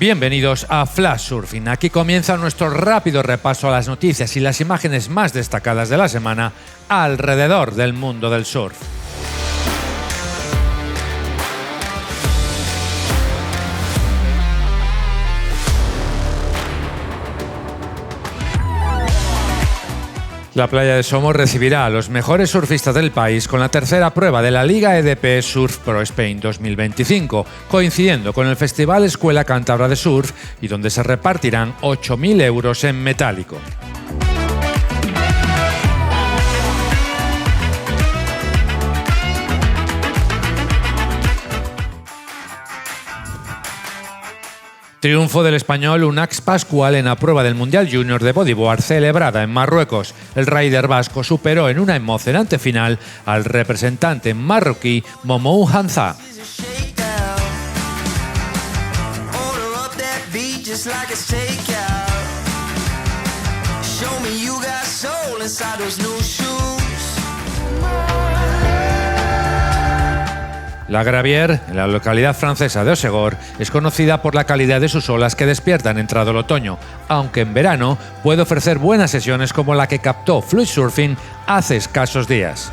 Bienvenidos a Flash Surfing. Aquí comienza nuestro rápido repaso a las noticias y las imágenes más destacadas de la semana alrededor del mundo del surf. La playa de Somos recibirá a los mejores surfistas del país con la tercera prueba de la Liga EDP Surf Pro Spain 2025, coincidiendo con el Festival Escuela Cántabra de Surf y donde se repartirán 8.000 euros en metálico. Triunfo del español Unax Pascual en la prueba del Mundial Junior de Bodyboard celebrada en Marruecos. El rider vasco superó en una emocionante final al representante marroquí Momou Hanza. La Gravière, en la localidad francesa de Osegor, es conocida por la calidad de sus olas que despiertan entrado el otoño, aunque en verano puede ofrecer buenas sesiones como la que captó Fluid Surfing hace escasos días.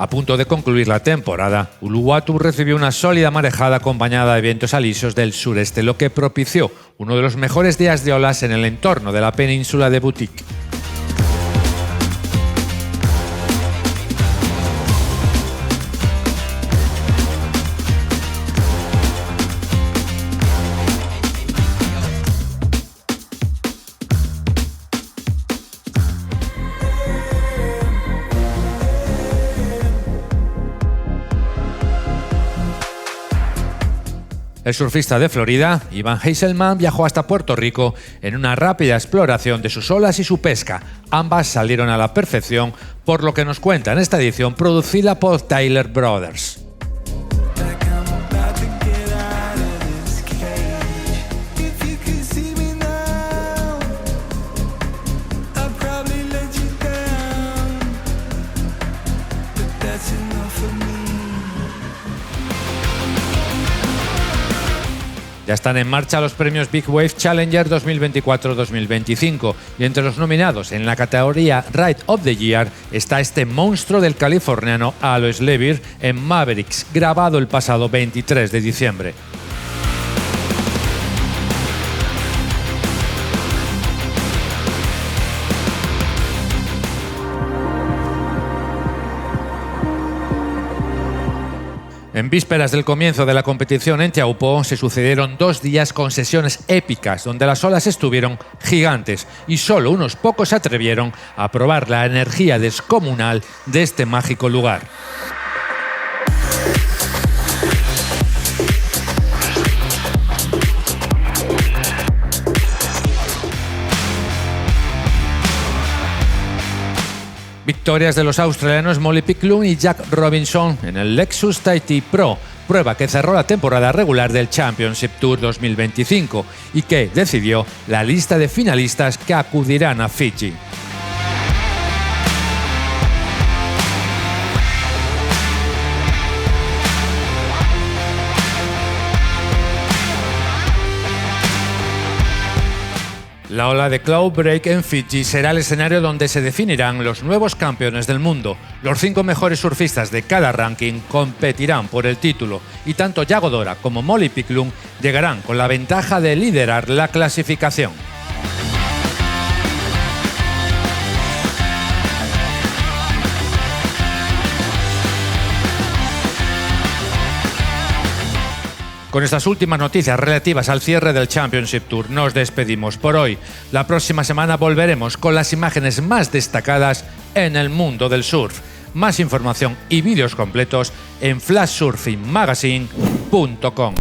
A punto de concluir la temporada, Uluwatu recibió una sólida marejada acompañada de vientos alisios del sureste, lo que propició uno de los mejores días de olas en el entorno de la península de Boutique. El surfista de Florida, Ivan Heiselman, viajó hasta Puerto Rico en una rápida exploración de sus olas y su pesca. Ambas salieron a la perfección, por lo que nos cuenta en esta edición producida por Tyler Brothers. Ya están en marcha los premios Big Wave Challenger 2024-2025 y entre los nominados en la categoría Ride of the Year está este monstruo del californiano Alois Levir en Mavericks, grabado el pasado 23 de diciembre. En vísperas del comienzo de la competición en Taupo se sucedieron 2 días con sesiones épicas donde las olas estuvieron gigantes y solo unos pocos se atrevieron a probar la energía descomunal de este mágico lugar. Victorias de los australianos Molly Picklum y Jack Robinson en el Lexus Tahiti Pro, prueba que cerró la temporada regular del Championship Tour 2025 y que decidió la lista de finalistas que acudirán a Fiji. La ola de Cloudbreak en Fiji será el escenario donde se definirán los nuevos campeones del mundo. Los 5 mejores surfistas de cada ranking competirán por el título y tanto Yago Dora como Molly Picklum llegarán con la ventaja de liderar la clasificación. Con estas últimas noticias relativas al cierre del Championship Tour nos despedimos por hoy. La próxima semana volveremos con las imágenes más destacadas en el mundo del surf. Más información y vídeos completos en flashsurfingmagazine.com.